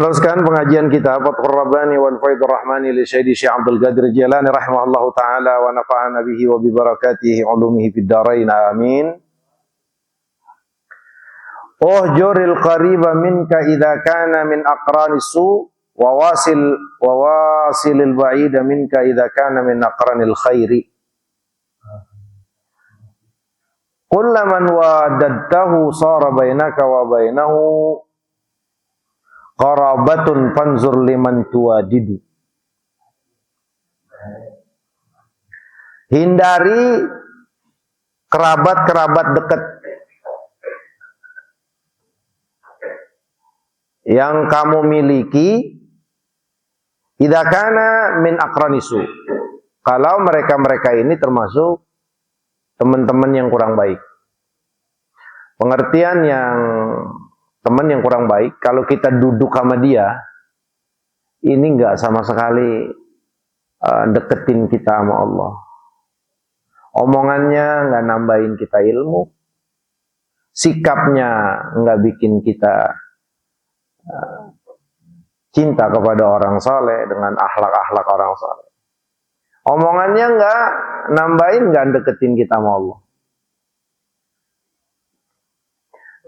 Meneruskan pengajian kita Fathur Rabbani wal Faidur Rahmani li Syekh Abdul Qadir Jilani rahimahullahu taala wa nafa'ana bihi wa bi barakatihi ulumihi fid dharain amin. Uhjuril qariba minka idza kana min aqranis su wa wasilil ba'ida minka idza kana min aqranil khairi. Kullaman wadadtahu sara bainaka wa bainahu qarabatun fanzur liman tuwadidu. Hindari kerabat-kerabat dekat yang kamu miliki idza kana min aqranisu, kalau mereka-mereka ini termasuk teman-teman yang kurang baik. Pengertian yang teman yang kurang baik, kalau kita duduk sama dia, ini enggak sama sekali deketin kita sama Allah. Omongannya enggak nambahin kita ilmu, sikapnya enggak bikin kita cinta kepada orang saleh dengan akhlak-akhlak orang saleh. Omongannya enggak nambahin, enggak deketin kita sama Allah.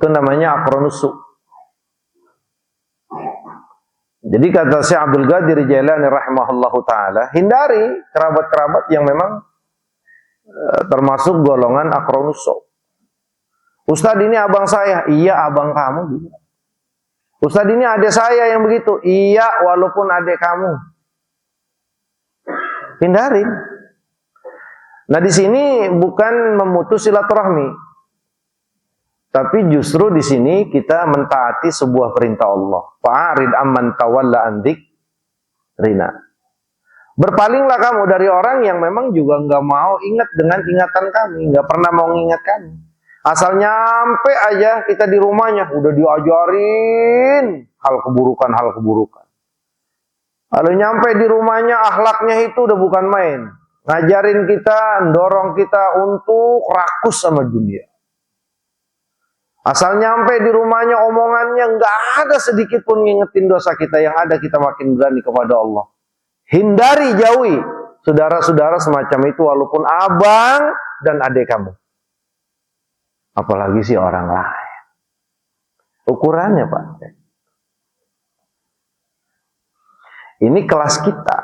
Itu namanya aqranussu. Jadi kata Syekh Abdul Qadir Jailani rahimahullahu taala, hindari kerabat-kerabat yang memang termasuk golongan aqranussu. Ustaz, ini abang saya. Iya, abang kamu juga. Ustaz, ini adik saya yang begitu. Iya, walaupun adik kamu. Hindari. Nah, di sini bukan memutus silaturahmi, tapi justru di sini kita mentaati sebuah perintah Allah. Fa'arid amman tawalla an dzikrina. Berpalinglah kamu dari orang yang memang juga enggak mau ingat dengan ingatan kami, enggak pernah mau mengingat kami. Asal nyampe aja kita di rumahnya, udah diajarin hal keburukan. Lalu nyampe di rumahnya, akhlaknya itu udah bukan main. Ngajarin kita, dorong kita untuk rakus sama dunia. Asal nyampe di rumahnya, omongannya nggak ada sedikit pun ngingetin dosa kita. Yang ada kita makin berani kepada Allah. Hindari, jauhi saudara-saudara semacam itu, walaupun abang dan adik kamu. Apalagi sih orang lain. Ukurannya, Pak. Ini kelas kita.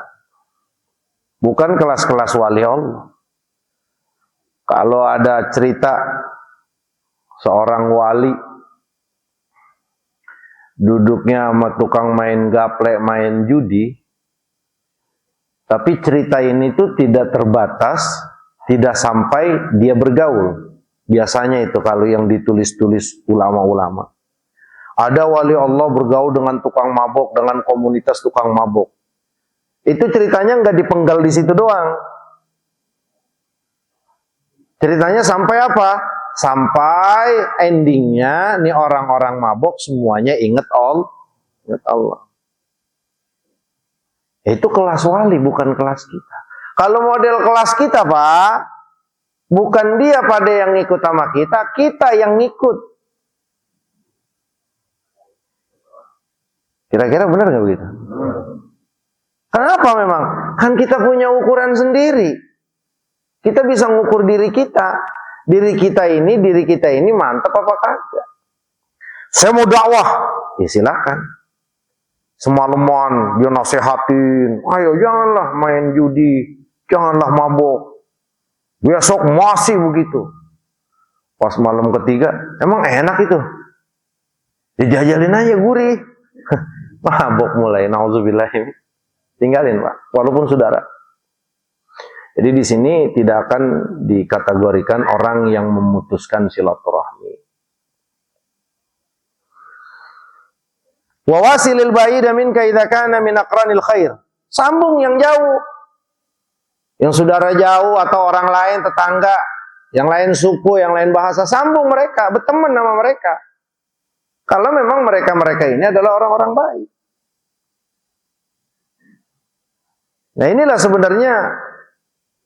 Bukan kelas-kelas wali Allah. Kalau ada cerita seorang wali duduknya sama tukang main gaplek, main judi, tapi cerita ini tuh tidak terbatas, tidak sampai dia bergaul. Biasanya itu kalau yang ditulis-tulis ulama-ulama. Ada wali Allah bergaul dengan tukang mabok, dengan komunitas tukang mabok. Itu ceritanya nggak dipenggal di situ doang. Ceritanya sampai apa? Sampai endingnya nih orang-orang mabok semuanya ingat Allah. Itu kelas wali, bukan kelas kita. Kalau model kelas kita, Pak, bukan dia pada yang ngikut sama kita yang ngikut. Kira-kira benar nggak begitu? Kenapa memang? Kan kita punya ukuran sendiri. Kita bisa ngukur diri kita. Diri kita ini mantap apa kagak? Saya mau dakwah, ya silakan. Semalaman dia nasihatin, ayo janganlah main judi, janganlah mabok. Besok masih begitu. Pas malam ketiga, emang enak itu? Dijajalin aja gurih. Mabok mulai, nauzubillah. Tinggalin, Pak, walaupun saudara. Jadi di sini tidak akan dikategorikan orang yang memutuskan silaturahmi. Wa wasilil ba'ida minka idza kana min aqranil khair. Sambung yang jauh. Yang saudara jauh atau orang lain, tetangga, yang lain suku, yang lain bahasa, sambung mereka, berteman sama mereka. Kalau memang mereka-mereka ini adalah orang-orang baik. Nah, inilah sebenarnya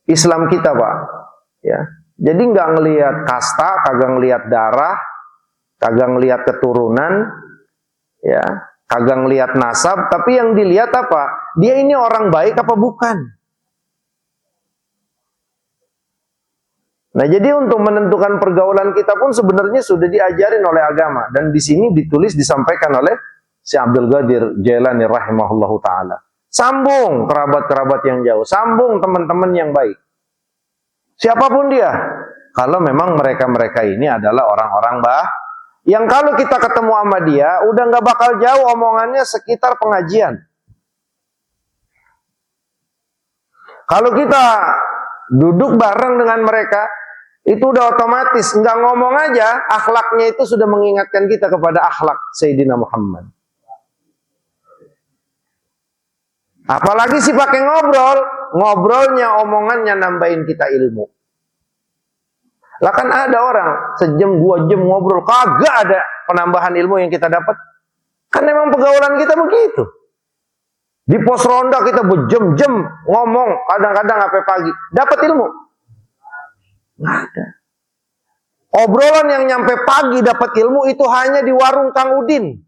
Islam kita, Pak. Ya. Jadi nggak ngelihat kasta, kagak ngelihat darah, kagak ngelihat keturunan, ya. kagak ngelihat nasab, tapi yang dilihat apa? Dia ini orang baik apa bukan? Nah, jadi untuk menentukan pergaulan kita pun sebenarnya sudah diajarin oleh agama, dan di sini ditulis disampaikan oleh si Abdul Qadir Jailani rahimahullahu taala. Sambung kerabat-kerabat yang jauh, sambung teman-teman yang baik. Siapapun dia, kalau memang mereka-mereka ini adalah orang-orang yang kalau kita ketemu sama dia, udah nggak bakal jauh omongannya sekitar pengajian. Kalau kita duduk bareng dengan mereka, itu udah otomatis, nggak ngomong aja, akhlaknya itu sudah mengingatkan kita kepada akhlak Sayyidina Muhammad. Apalagi sih pakai ngobrol, ngobrolnya, omongannya nambahin kita ilmu. Lah kan ada orang sejam 2 jam ngobrol, kagak ada penambahan ilmu yang kita dapat. Kan memang pergaulan kita begitu. Di pos ronda kita berjam-jam ngomong, kadang-kadang sampai pagi, dapat ilmu? Nggak ada. Obrolan yang nyampe pagi dapat ilmu itu hanya di warung Kang Udin.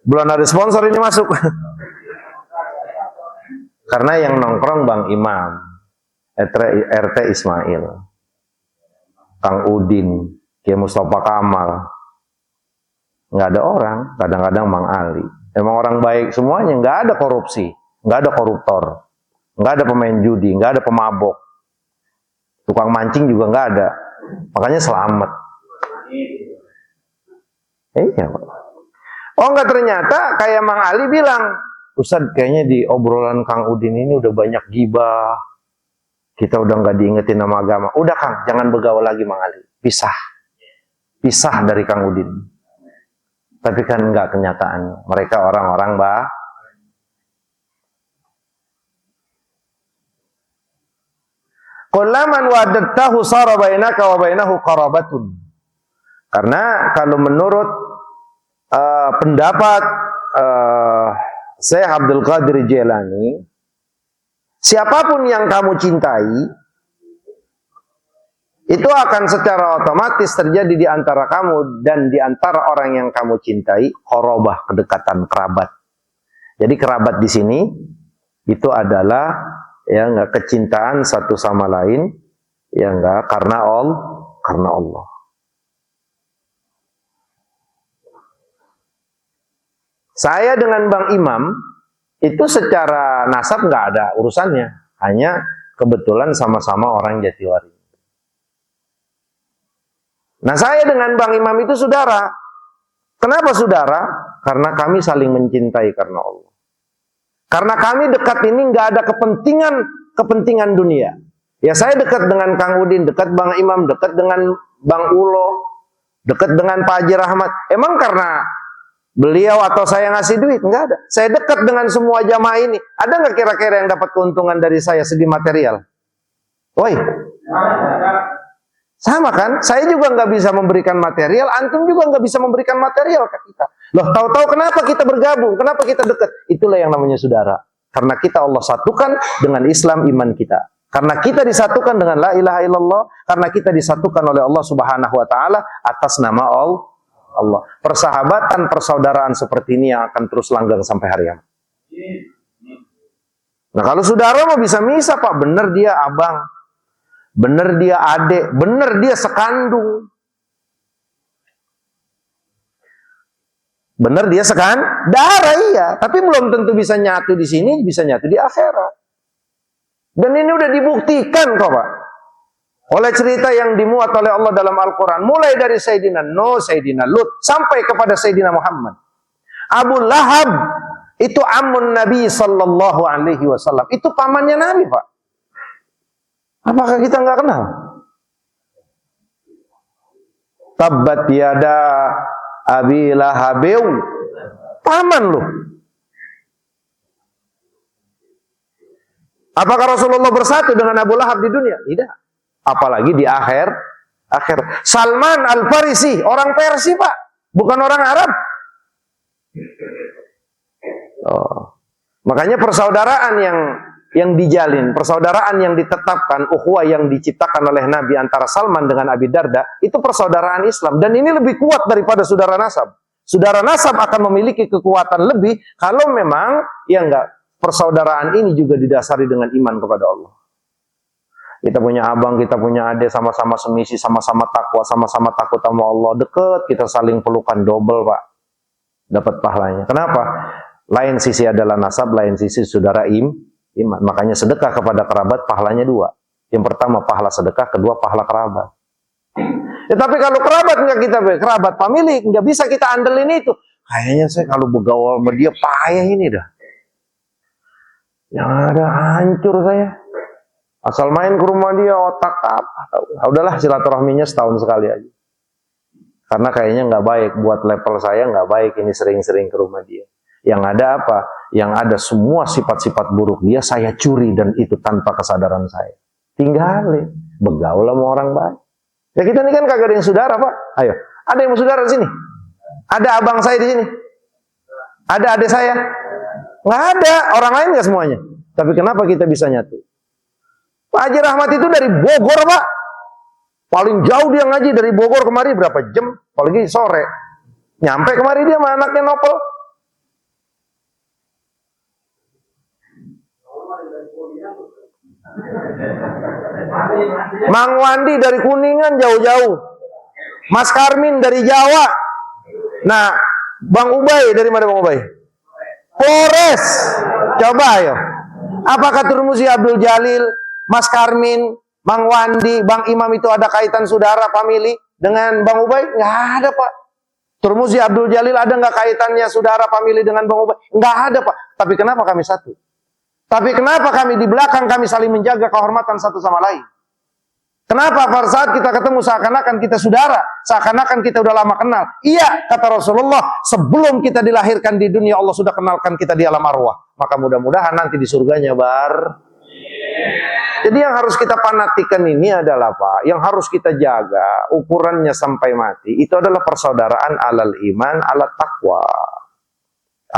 Belum ada sponsor ini masuk. Karena yang nongkrong Bang Imam, RT Ismail, Kang Udin, Kiai Mustafa Kamal. Nggak ada orang, kadang-kadang Mang Ali. Emang orang baik semuanya, nggak ada korupsi, nggak ada koruptor, nggak ada pemain judi, nggak ada pemabok, tukang mancing juga nggak ada. Makanya selamat. Iya, Pak. Oh enggak, ternyata kayak Mang Ali bilang, Ustadz kayaknya di obrolan Kang Udin ini udah banyak gibah. Kita udah nggak diingetin nama agama. Udah Kang, jangan bergaul lagi Mang Ali. Pisah. Pisah dari Kang Udin. Tapi kan enggak kenyataan. Mereka orang-orang Kullaman wadattahu sara bainaka wa bainahu qarabatun. Karena kalau menurut pendapat Syekh Abdul Qadir Jailani, siapapun yang kamu cintai, itu akan secara otomatis terjadi di antara kamu dan di antara orang yang kamu cintai, qarabah, kedekatan kerabat. Jadi kerabat di sini itu adalah ya enggak kecintaan satu sama lain, ya enggak karena Allah. Saya dengan Bang Imam itu secara nasab nggak ada urusannya, hanya kebetulan sama-sama orang Jatiwaringin. Nah, saya dengan Bang Imam itu saudara. Kenapa saudara? Karena kami saling mencintai karena Allah. Karena kami dekat ini nggak ada kepentingan dunia. Ya saya dekat dengan Kang Udin, dekat Bang Imam, dekat dengan Bang Ulo, dekat dengan Pak Haji Rahmat. Emang karena beliau atau saya ngasih duit? Enggak ada. Saya dekat dengan semua jamaah ini. Ada nggak kira-kira yang dapat keuntungan dari saya segi material? Woi, sama kan? Saya juga nggak bisa memberikan material, antum juga nggak bisa memberikan material ke kita. Loh, tahu-tahu kenapa kita bergabung? Kenapa kita dekat? Itulah yang namanya saudara. Karena kita Allah satukan dengan Islam iman kita. Karena kita disatukan dengan la ilaha illallah. Karena kita disatukan oleh Allah Subhanahu wa taala atas nama Allah. Persahabatan, persaudaraan seperti ini yang akan terus langgeng sampai hari kiamat. Nah, kalau saudara mau bisa misah, Pak, bener dia abang, bener dia adik, bener dia sekandung, bener dia darah, iya, tapi belum tentu bisa nyatu di sini, bisa nyatu di akhirat. Dan ini udah dibuktikan kok, Pak, oleh cerita yang dimuat oleh Allah dalam Al-Quran, mulai dari Sayyidina Nuh, Sayyidina Lut, sampai kepada Sayyidina Muhammad. Abu Lahab itu amun Nabi Sallallahu Alaihi Wasallam, itu pamannya Nabi, Pak. Apakah kita nggak kenal? Tabbat yada Abi Lahabew, paman loh. Apakah Rasulullah bersatu dengan Abu Lahab di dunia? Tidak. Apalagi di akhir. Salman Al-Farisi, orang Persia, Pak, bukan orang Arab. Makanya persaudaraan yang yang dijalin, persaudaraan yang ditetapkan, ukhuwah yang diciptakan oleh Nabi antara Salman dengan Abi Darda, itu persaudaraan Islam. Dan ini lebih kuat daripada saudara nasab. Saudara nasab akan memiliki kekuatan lebih kalau memang, ya enggak, persaudaraan ini juga didasari dengan iman kepada Allah. Kita punya abang, kita punya adik, sama-sama semisi, sama-sama takwa, sama-sama takut sama Allah, deket, kita saling pelukan double, Pak. Dapat pahalanya. Kenapa? Lain sisi adalah nasab, lain sisi saudara iman. Makanya sedekah kepada kerabat pahalanya dua. Yang pertama pahala sedekah, kedua pahala kerabat. Ya, tapi kalau kerabat nggak kita, kerabat family nggak bisa kita andelin itu. Kayaknya saya kalau bergaul sama dia payah ini dah. Yang ada hancur saya. Asal main ke rumah dia otak apa? Udahlah silaturahminya setahun sekali aja. Karena kayaknya nggak baik buat level saya, nggak baik ini sering-sering ke rumah dia. Yang ada apa? Yang ada semua sifat-sifat buruk dia saya curi dan itu tanpa kesadaran saya. Tinggalin, bergaul sama orang baik. Ya kita ini kan kagak ada yang saudara, Pak. Ayo, ada yang mau saudara di sini? Ada abang saya di sini? Ada adik saya? Nggak ada, orang lain nggak semuanya. Tapi kenapa kita bisa nyatu? Pak Haji Rahmat itu dari Bogor, Pak. Paling jauh dia ngaji dari Bogor kemari berapa jam? Apalagi sore. Nyampe kemari dia sama anaknya Nopel. Mang Wandi dari Kuningan jauh-jauh. Mas Karmin dari Jawa. Nah, Bang Ubay dari mana Bang Ubay? Polres. Coba ayo. Apakah Turmuzi Abdul Jalil, Mas Karmin, Bang Wandi, Bang Imam itu ada kaitan saudara family dengan Bang Ubay? Nggak ada, Pak. Turmuzi Abdul Jalil ada nggak kaitannya saudara family dengan Bang Ubay? Nggak ada, Pak. Tapi kenapa kami satu? Tapi kenapa kami di belakang kami saling menjaga kehormatan satu sama lain? Kenapa pada saat kita ketemu seakan-akan kita saudara, seakan-akan kita udah lama kenal? Iya, kata Rasulullah, sebelum kita dilahirkan di dunia Allah sudah kenalkan kita di alam arwah. Maka mudah-mudahan nanti di surganya Jadi yang harus kita panatikan ini adalah apa? Yang harus kita jaga ukurannya sampai mati. Itu adalah persaudaraan alal iman, alal taqwa,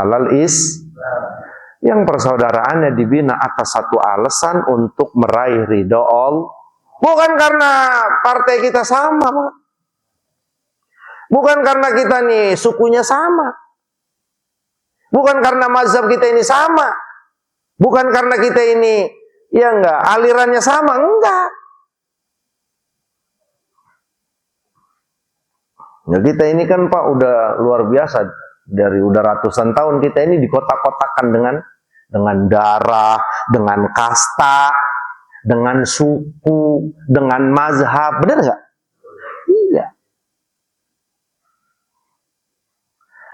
alal yang persaudaraannya dibina atas satu alasan untuk meraih ridho Allah. Bukan karena partai kita sama, Pak. Bukan karena kita nih sukunya sama. Bukan karena mazhab kita ini sama. Bukan karena kita ini, ya enggak, alirannya sama, enggak. Ya kita ini kan Pak udah luar biasa. Udah ratusan tahun kita ini dikotak-kotakan dengan darah, dengan kasta, dengan suku, dengan mazhab, benar nggak? Iya.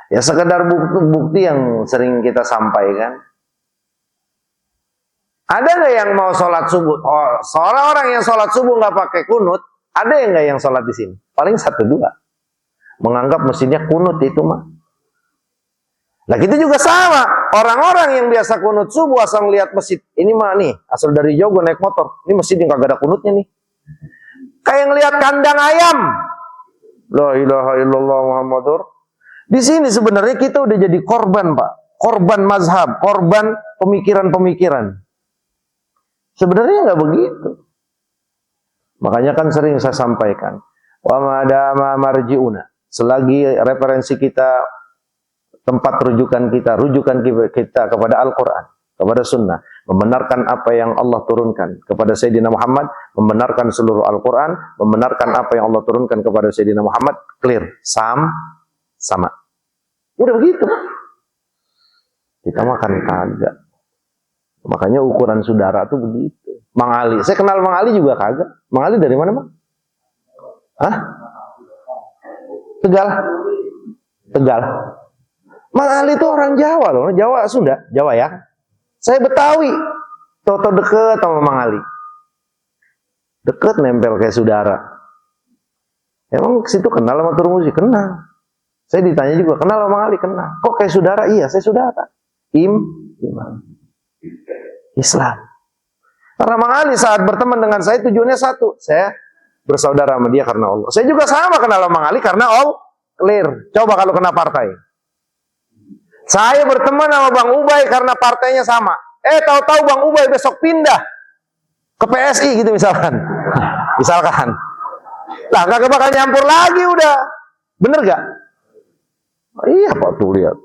Ya sekedar bukti yang sering kita sampaikan. Ada nggak yang mau sholat subuh? Oh, seorang orang yang sholat subuh nggak pakai kunut, ada yang nggak yang sholat di sini? Paling satu dua. Menganggap mesinnya kunut itu mah. Nah kita juga sama, orang-orang yang biasa kunut subuh asal ngelihat masjid, ini mah nih, asal dari jauh gue naik motor, ini masjid yang kagak ada kunutnya nih. Kayak ngelihat kandang ayam. La ilaha illallah Muhammadur. Di sini sebenarnya kita udah jadi korban, Pak. Korban mazhab, korban pemikiran-pemikiran. Sebenarnya nggak begitu. Makanya kan sering saya sampaikan, wa madama marji'una, selagi referensi kita, tempat rujukan kita kepada Al-Quran, kepada Sunnah, membenarkan apa yang Allah turunkan kepada Sayyidina Muhammad, membenarkan seluruh Al-Quran, membenarkan apa yang Allah turunkan kepada Sayyidina Muhammad, clear, sama. Udah begitu. Kita makan kagak. Makanya ukuran saudara tuh begitu. Mang Ali, saya kenal Mang Ali juga kagak. Mang Ali dari mana, Mang? Hah? Tegal. Mang Ali itu orang Jawa loh, Jawa Sunda, Jawa ya. Saya Betawi, toto deket sama Mang Ali. Deket nempel kayak saudara. Emang situ kenal sama Turmuzi? Kenal. Saya ditanya juga, kenal sama Mang Ali? Kenal. Kok kayak saudara? Iya, saya saudara. Iman. Islam. Karena Mang Ali saat berteman dengan saya tujuannya satu. Saya bersaudara sama dia karena Allah. Saya juga sama kenal sama Mang Ali karena Allah. Clear. Coba kalau kena partai. Saya berteman sama Bang Ubay karena partainya sama. Tahu-tahu Bang Ubay besok pindah ke PSI gitu misalkan. Misalkan. Lah kagak bakal nyampur lagi udah. Bener gak? Iya Pak, tuh lihat.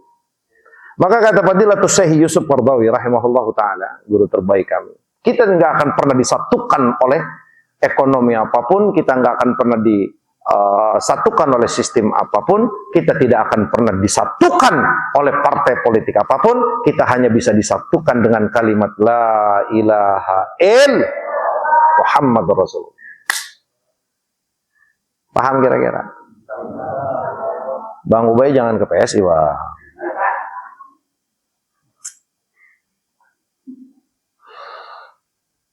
Maka kata Fadilatul Syekh Yusuf Qaradawi rahimahullahu taala, guru terbaik kami. Kita nggak akan pernah disatukan oleh ekonomi apapun, kita nggak akan pernah disatukan oleh sistem apapun, kita tidak akan pernah disatukan oleh partai politik apapun, kita hanya bisa disatukan dengan kalimat la ilaha illallah Muhammadur Rasulullah. Paham kira-kira? Bang Ubay jangan ke PSI, wah.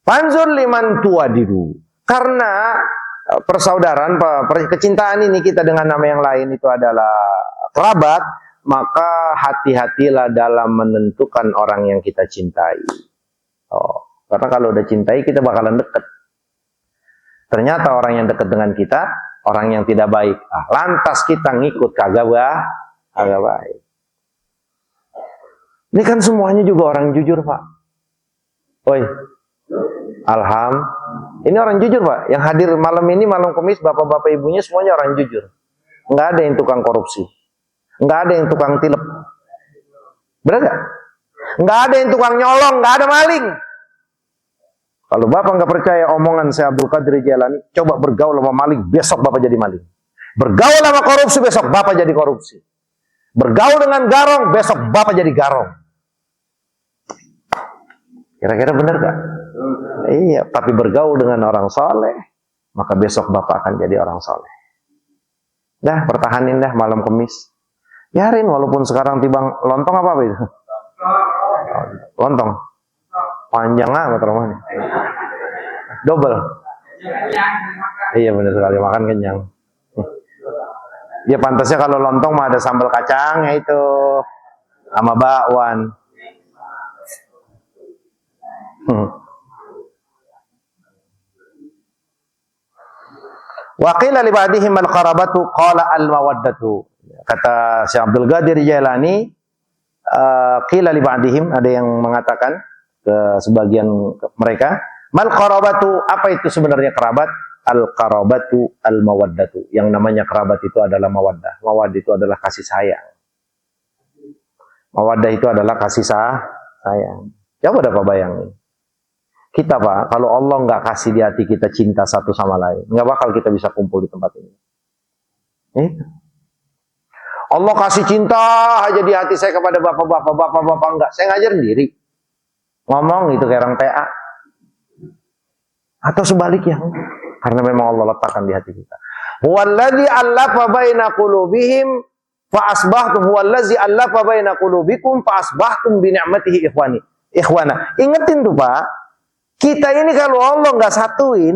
Panzur liman tuadidu. Karena persaudaraan, kecintaan ini kita dengan nama yang lain itu adalah kerabat, maka hati-hatilah dalam menentukan orang yang kita cintai. Karena kalau udah cintai kita bakalan deket. Ternyata orang yang dekat dengan kita orang yang tidak baik. Lantas kita ngikut kagak baik. Ini kan semuanya juga orang jujur, Pak. Oi. Ini orang jujur, Pak. Yang hadir malam ini, malam Kamis, bapak-bapak ibunya semuanya orang jujur. Nggak ada yang tukang korupsi. Nggak ada yang tukang tilep. Benar nggak? Nggak ada yang tukang nyolong, nggak ada maling. Kalau bapak nggak percaya omongan saya Abdul Qadir Jailani, coba bergaul sama maling, besok bapak jadi maling. Bergaul sama korupsi, besok bapak jadi korupsi. Bergaul dengan garong, besok bapak jadi garong. Kira-kira benar gak? Iya, tapi bergaul dengan orang soleh, maka besok bapak akan jadi orang soleh. Dah, pertahanin dah malam Kamis. Biarin, walaupun sekarang tibang lontong apa itu? Lontong. Panjang amat rumahnya. Double. Iya benar sekali, makan kenyang. Ya pantasnya kalau lontong mah ada sambal kacangnya itu sama bakwan. Wa qila li ba'dihim al-qarabatu qala al-mawaddatu. Kata Syekh Abdul Qadir Jailani, qila li ba'dihim, ada yang mengatakan ke sebagian mereka, mal qarabatu, apa itu sebenarnya kerabat? Al-qarabatu al-mawaddatu. Yang namanya kerabat itu adalah mawaddah. Mawaddah itu adalah kasih sayang. Mawaddah itu adalah kasih sayang. Coba dapat bayangin. Kita Pak, kalau Allah nggak kasih di hati kita cinta satu sama lain, nggak bakal kita bisa kumpul di tempat ini. Allah kasih cinta aja di hati saya kepada bapak enggak. Saya ngajar sendiri. Ngomong gitu kayak orang PA. Atau sebaliknya. Karena memang Allah letakkan di hati kita. Huwallazi allafa baina qulubihim fa asbahtum huwallazi allafa baina qulubikum fa asbahtum bi ni'matihi ikhwana. Ingetin tuh Pak. Kita ini kalau Allah nggak satuin,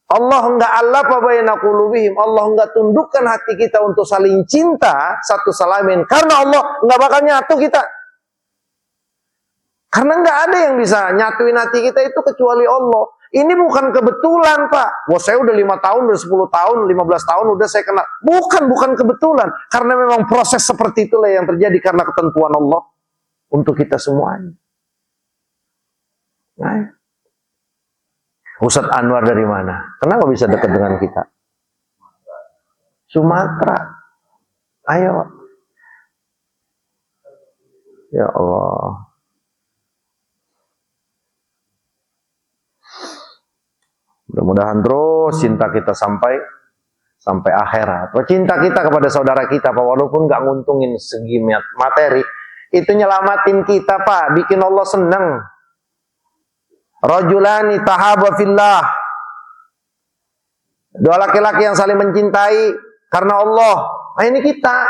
Allah nggak allafa baina qulubihim, Allah nggak tundukkan hati kita untuk saling cinta satu sama lain. Karena Allah nggak bakal nyatu kita. Karena nggak ada yang bisa nyatuin hati kita itu kecuali Allah. Ini bukan kebetulan Pak. Wah saya udah 5 tahun, udah 10 tahun, 15 tahun udah saya kenal. Bukan kebetulan. Karena memang proses seperti itulah yang terjadi karena ketentuan Allah untuk kita semuanya. Nah, Ustadz Anwar dari mana? Kenapa bisa dekat dengan kita? Sumatera. Ayo. Ya Allah. Mudah-mudahan terus cinta kita sampai akhirat. Cinta kita kepada saudara kita, Pak, walaupun nggak nguntungin segi materi, itu nyelamatin kita, Pak, bikin Allah senang. Rajulani tahaba fillah. Dua laki-laki yang saling mencintai karena Allah. Nah ini kita.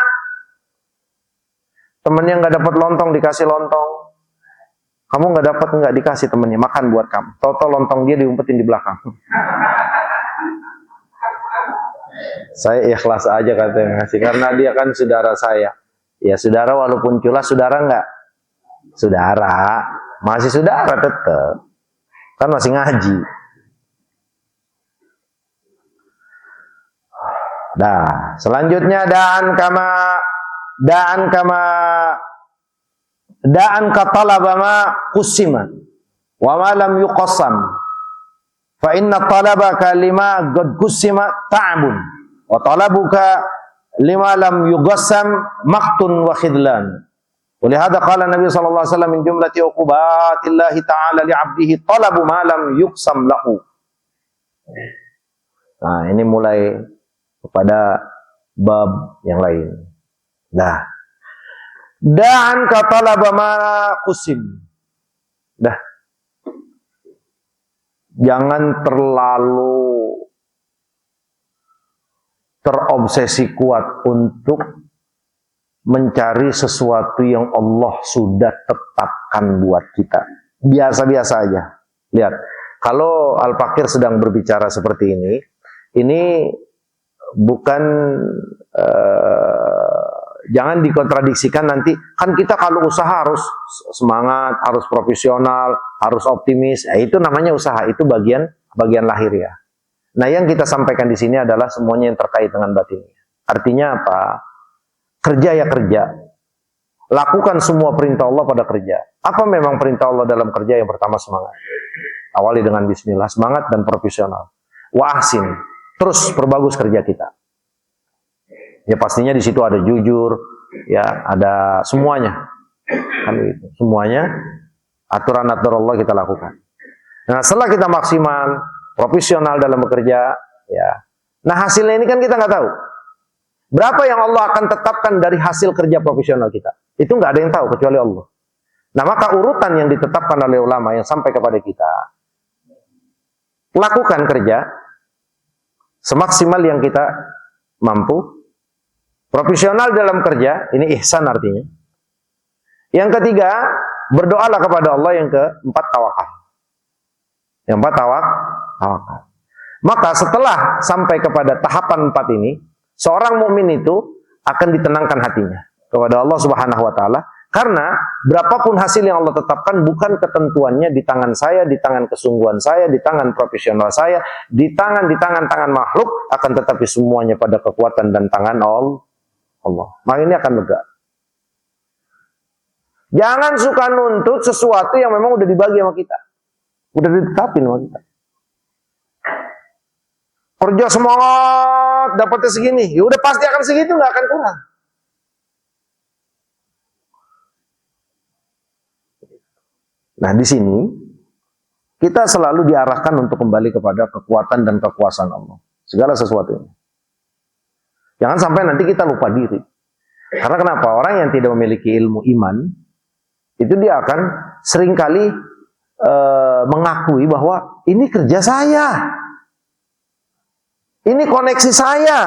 Temennya nggak dapat lontong dikasih lontong. Kamu nggak dapat, nggak dikasih temennya, makan buat kamu. Toto lontong dia diumpetin di belakang. Saya ikhlas aja katanya ngasih karena dia kan saudara saya. Ya saudara walaupun culas, saudara nggak? Saudara, masih saudara tetap. Kan masih ngaji. Nah, selanjutnya daan kama da'an ka talaba ma qusima wa ma lam yuqassam fa inna talabaka lima qad qusima ta'bun wa talabuka lima lam yuqassam maqtun wa khidlan. Walihada qala Nabi sallallahu alaihi wasallam min jumlati uqubatillahi ta'ala li 'abdihi talabu ma lam yuqsam lahu. Nah, ini mulai kepada bab yang lain. Dah. Da'an ka talaba ma qusim. Dah. Jangan terlalu terobsesi kuat untuk mencari sesuatu yang Allah sudah tetapkan buat kita. Biasa-biasa aja. Lihat, kalau Al-Fakir sedang berbicara seperti ini bukan jangan dikontradiksikan nanti. Kan kita kalau usaha harus semangat, harus profesional, harus optimis. Itu namanya usaha, itu bagian lahir ya. Nah, yang kita sampaikan di sini adalah semuanya yang terkait dengan batin. Artinya apa? Kerja ya kerja. Lakukan semua perintah Allah pada kerja. Apa memang perintah Allah dalam kerja? Yang pertama semangat. Awali dengan bismillah, semangat dan profesional. Wa ahsin. Terus perbagus kerja kita. Ya pastinya di situ ada jujur, ya ada semuanya. Kan itu. Semuanya aturan-aturan Allah kita lakukan. Nah, setelah kita maksimal, profesional dalam bekerja, ya. Nah, hasilnya ini kan kita nggak tahu. Berapa yang Allah akan tetapkan dari hasil kerja profesional kita? Itu nggak ada yang tahu kecuali Allah. Nah, maka urutan yang ditetapkan oleh ulama yang sampai kepada kita, lakukan kerja semaksimal yang kita mampu. Profesional dalam kerja, ini ihsan artinya. Yang ketiga, berdoalah kepada Allah. Yang keempat, tawakal. Yang empat, tawakal. Maka setelah sampai kepada tahapan empat ini, seorang mukmin itu akan ditenangkan hatinya kepada Allah Subhanahu wa taala, karena berapapun hasil yang Allah tetapkan bukan ketentuannya di tangan saya, di tangan kesungguhan saya, di tangan profesional saya, di tangan makhluk, akan tetapi semuanya pada kekuatan dan tangan Allah. Maka ini akan lega. Jangan suka nuntut sesuatu yang memang udah dibagi sama kita, udah ditetapin sama kita. Kerja semangat, dapatnya segini, ya udah pasti akan segitu, nggak akan kurang. Nah, di sini kita selalu diarahkan untuk kembali kepada kekuatan dan kekuasaan Allah, segala sesuatunya. Jangan sampai nanti kita lupa diri. Karena kenapa? Orang yang tidak memiliki ilmu iman, itu dia akan seringkali mengakui bahwa ini kerja saya, ini koneksi saya,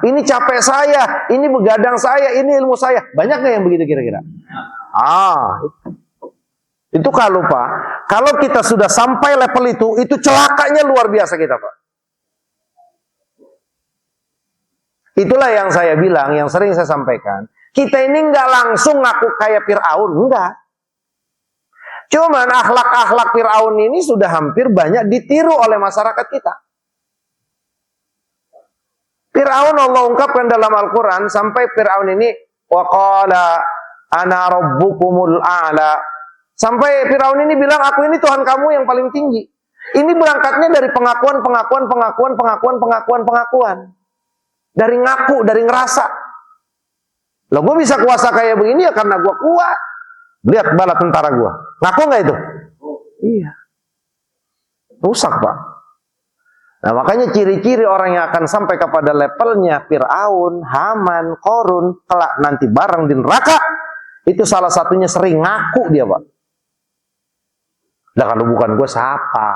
ini capek saya, ini begadang saya, ini ilmu saya. Banyak nggak yang begitu kira-kira? Itu kalau Pak, kalau kita sudah sampai level itu celakanya luar biasa kita Pak. Itulah yang saya bilang, yang sering saya sampaikan. Kita ini nggak langsung ngaku kayak Fir'aun, enggak. Cuman akhlak-akhlak Fir'aun ini sudah hampir banyak ditiru oleh masyarakat kita. Fir'aun Allah ungkapkan dalam Al-Quran, sampai Fir'aun ini waqala ana rabbukumul a'la. Sampai Fir'aun ini bilang, aku ini Tuhan kamu yang paling tinggi. Ini berangkatnya dari pengakuan. Dari ngaku, dari ngerasa. Loh, gue bisa kuasa kayak begini ya karena gue kuat. Lihat bala tentara gue. Ngaku nggak itu? Iya. Rusak Pak. Nah, makanya ciri-ciri orang yang akan sampai kepada levelnya Fir'aun, Haman, Qarun, kelak nanti bareng di neraka, itu salah satunya sering ngaku dia Pak. Nah, kalau bukan gue siapa?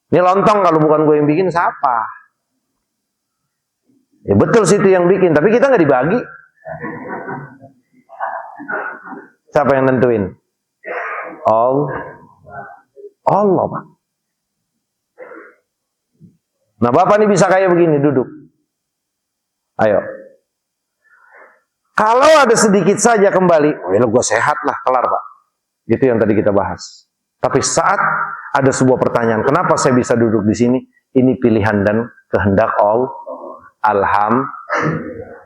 Ini lontong kalau bukan gue yang bikin siapa? Ya betul situ yang bikin, tapi kita nggak dibagi. Siapa yang nentuin? Allah Pak. Nah, Bapak ini bisa kayak begini, duduk. Ayo. Kalau ada sedikit saja kembali, oh ya gue sehat lah, kelar Pak. Itu yang tadi kita bahas. Tapi saat ada sebuah pertanyaan, kenapa saya bisa duduk di sini? Ini pilihan dan kehendak Allah. Alhamdulillah.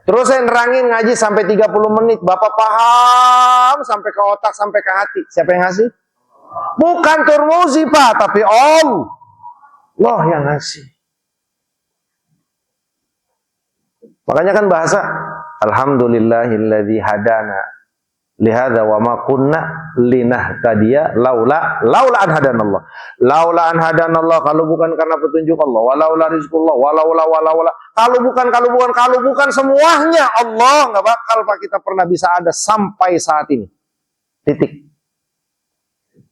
Terus saya nerangin ngaji sampai 30 menit. Bapak paham sampai ke otak, sampai ke hati. Siapa yang ngasih? Bukan Turmuzi, Pak, tapi Allah yang ngasih. Makanya kan bahasa Alhamdulillahilladzi hadana lihada wa ma kunna linahtadiya laula an hadanallah. Laula an hadanallah, kalau bukan karena petunjuk Allah, walaula rizqullah, walaula. Kalau bukan semuanya Allah enggak bakal Pak kita pernah bisa ada sampai saat ini. Titik.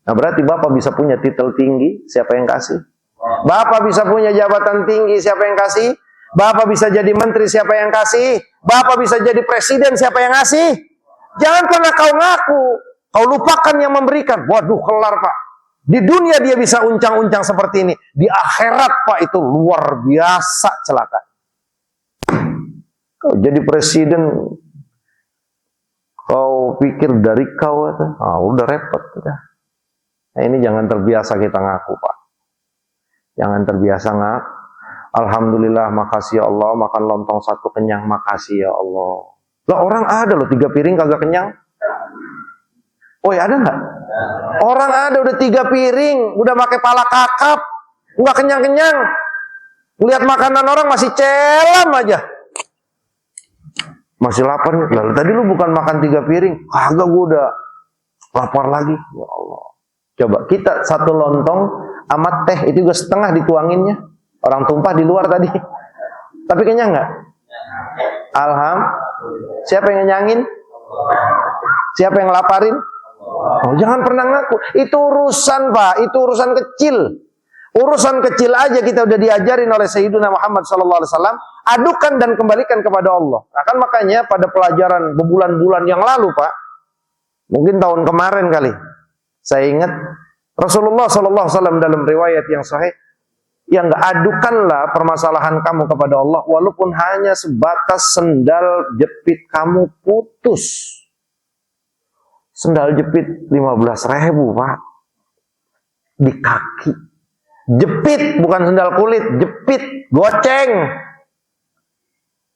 Nah, berarti Bapak bisa punya titel tinggi, siapa yang kasih? Bapak bisa punya jabatan tinggi, siapa yang kasih? Bapak bisa jadi menteri, siapa yang kasih? Bapak bisa jadi presiden, siapa yang ngasih? Jangan pernah kau ngaku, kau lupakan yang memberikan. Waduh, kelar Pak. Di dunia dia bisa uncang-uncang seperti ini. Di akhirat Pak itu luar biasa celaka. Kau jadi presiden, kau pikir dari kau, udah repot. Nah, ini jangan terbiasa kita ngaku Pak. Jangan terbiasa ngaku. Alhamdulillah, makasih ya Allah, makan lontong 1 kenyang, makasih ya Allah. Lah orang ada loh 3 piring kagak kenyang. Oh ya ada nggak? Orang ada udah 3 piring, udah pakai pala kakap, nggak kenyang-kenyang. Lihat makanan orang masih celam aja. Masih lapar nih. Lalu tadi lu bukan makan 3 piring, kagak, gua udah lapar lagi. Ya Allah. Coba kita 1 lontong sama teh itu juga setengah dituanginnya. Orang tumpah di luar tadi. Tapi kenyang nggak? Alhamdulillah. Siapa yang kenyangin? Siapa yang laparin? Oh, jangan pernah ngaku. Itu urusan Pak, itu urusan kecil. Urusan kecil aja kita udah diajarin oleh Sayyidina Muhammad SAW. Adukan dan kembalikan kepada Allah. Nah, kan makanya pada pelajaran berbulan-bulan yang lalu Pak, mungkin tahun kemarin kali, saya ingat Rasulullah SAW dalam riwayat yang sahih, yang nggak adukanlah permasalahan kamu kepada Allah walaupun hanya sebatas sendal jepit kamu putus. Sendal jepit 15.000 Pak di kaki. Jepit, bukan sendal kulit, jepit, goceng.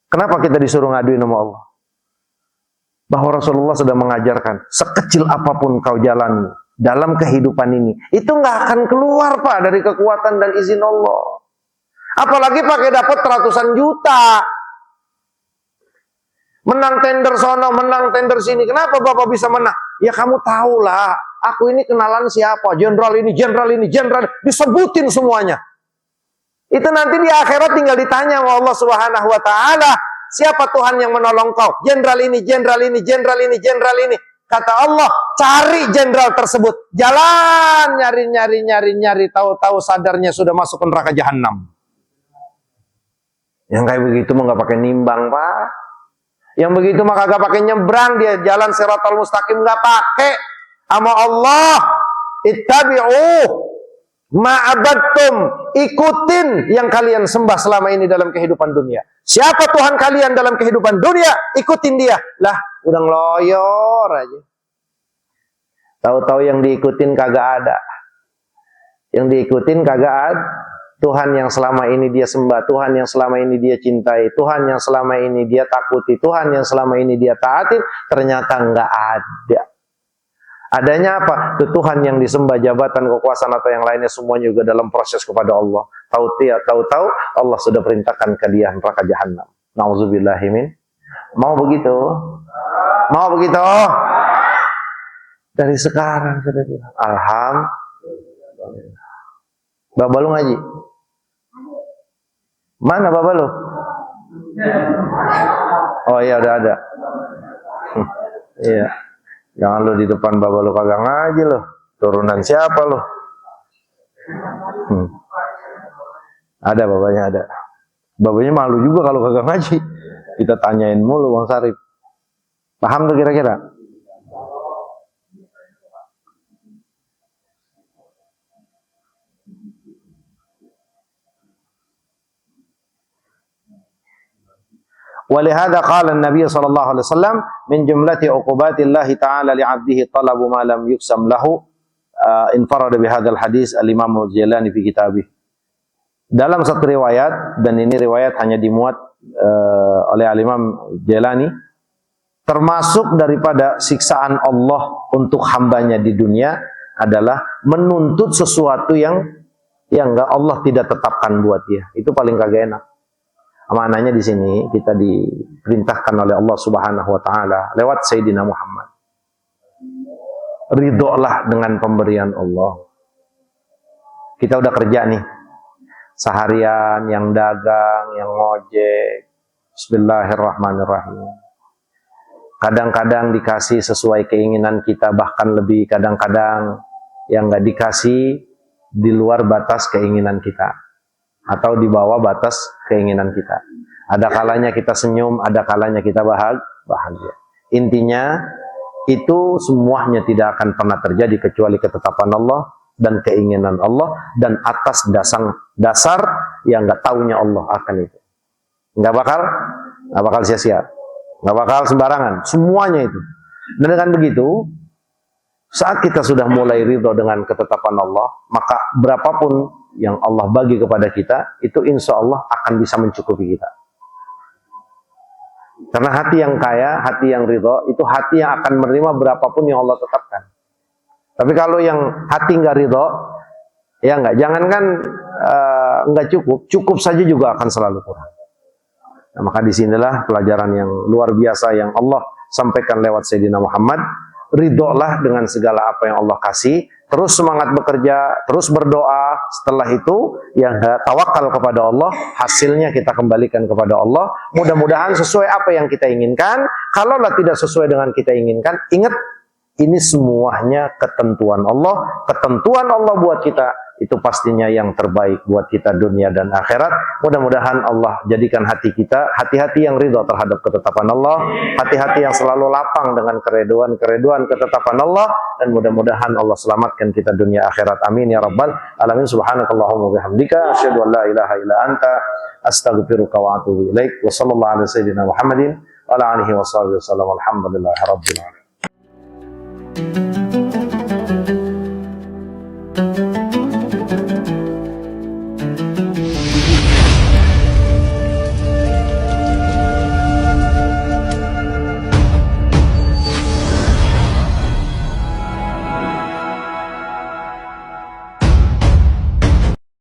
Kenapa kita disuruh ngaduin sama Allah? Bahwa Rasulullah sudah mengajarkan sekecil apapun kau jalani dalam kehidupan ini, itu nggak akan keluar Pak dari kekuatan dan izin Allah. Apalagi pakai dapat ratusan juta, menang tender sono, menang tender sini. Kenapa Bapak bisa menang? Ya kamu tahulah, aku ini kenalan siapa, jenderal ini, disebutin semuanya. Itu nanti di akhirat tinggal ditanya sama Allah Subhanahu Wa Taala, siapa Tuhan yang menolong kau? Jenderal ini. Kata Allah, cari jenderal tersebut. Jalan, nyari. Tahu-tahu sadarnya sudah masuk ke neraka jahanam. Yang kayak begitu mah nggak pakai nimbang Pak. Yang begitu mah kagak pakai nyebrang, dia jalan siratal mustaqim nggak pakai. Sama Allah, ittabi'u ma'abadtum, ikutin yang kalian sembah selama ini dalam kehidupan dunia. Siapa Tuhan kalian dalam kehidupan dunia, ikutin dia. Lah, udah ngeloyor aja. Tahu-tahu yang diikutin kagak ada. Yang diikutin kagak ada. Tuhan yang selama ini dia sembah, Tuhan yang selama ini dia cintai, Tuhan yang selama ini dia takuti, Tuhan yang selama ini dia taati, ternyata nggak ada. Adanya apa? Itu Tuhan yang disembah, jabatan, kekuasaan atau yang lainnya semuanya juga dalam proses kepada Allah. Tahu-tahu Allah sudah perintahkan ke dia neraka jahanam. Nauzubillahimin. Mau begitu? Mau begitu? Dari sekarang sudah bilang alhamdulillah. Bapak lu ngaji? Mana bapak lu? Oh iya udah ada. Iya. Jangan lu di depan bapak lu kagak ngaji lu. Turunan siapa lu? Ada bapaknya ada. Bapaknya malu juga kalau kagak ngaji. Kita tanyain mulu Bang Sarip. Paham tuh kira-kira? ولهذا قال النبي صلى الله عليه وسلم من جملة عقوبات الله تعالى لعبده طلب ما لم يقسم له انفرد بهذا الحديث الإمام الجيلاني في كتابه. dalam satu riwayat, dan ini riwayat hanya dimuat oleh Al-Imam Jailani, termasuk daripada siksaan Allah untuk hambanya di dunia adalah menuntut sesuatu yang Allah tidak tetapkan buat dia. Itu paling kagak enak. Maknanya di sini kita diperintahkan oleh Allah Subhanahu wa taala lewat Sayyidina Muhammad. Ridholah dengan pemberian Allah. Kita udah kerja nih. Seharian, yang dagang, yang ngojek. Bismillahirrahmanirrahim. Kadang-kadang dikasih sesuai keinginan kita, bahkan lebih. Kadang-kadang yang nggak dikasih di luar batas keinginan kita, atau di bawah batas keinginan kita. Ada kalanya kita senyum, ada kalanya kita bahagia. Intinya, itu semuanya tidak akan pernah terjadi kecuali ketetapan Allah dan keinginan Allah, dan atas dasar yang nggak taunya Allah akan itu. Nggak bakal sia-sia. Nggak bakal sembarangan, semuanya itu. Dan dengan begitu, saat kita sudah mulai ridho dengan ketetapan Allah, maka berapapun yang Allah bagi kepada kita, itu insya Allah akan bisa mencukupi kita. Karena hati yang kaya, hati yang ridho, itu hati yang akan menerima berapapun yang Allah tetapkan. Tapi kalau yang hati nggak ridho, ya nggak, jangankan nggak cukup saja juga akan selalu kurang. Nah, maka disinilah pelajaran yang luar biasa yang Allah sampaikan lewat Sayyidina Muhammad. Ridholah dengan segala apa yang Allah kasih, terus semangat bekerja, terus berdoa. Setelah itu, yang tawakal kepada Allah, hasilnya kita kembalikan kepada Allah. Mudah-mudahan sesuai apa yang kita inginkan. Kalaulah tidak sesuai dengan kita inginkan, ingat, ini semuanya ketentuan Allah. Ketentuan Allah buat kita, itu pastinya yang terbaik buat kita dunia dan akhirat. Mudah-mudahan Allah jadikan hati kita hati-hati yang ridho terhadap ketetapan Allah, hati-hati yang selalu lapang dengan kereduan ketetapan Allah, dan mudah-mudahan Allah selamatkan kita dunia akhirat. Amin ya rabbal alamin. Subhanakallahumma bihamdika asyhadu an la ilaha illa anta astaghfiruka wa atubu ilaik. Wa sallallahu ala sayyidina Muhammadin wa ala alihi wa sahbihi wasallam. Alhamdulillahirabbil alamin.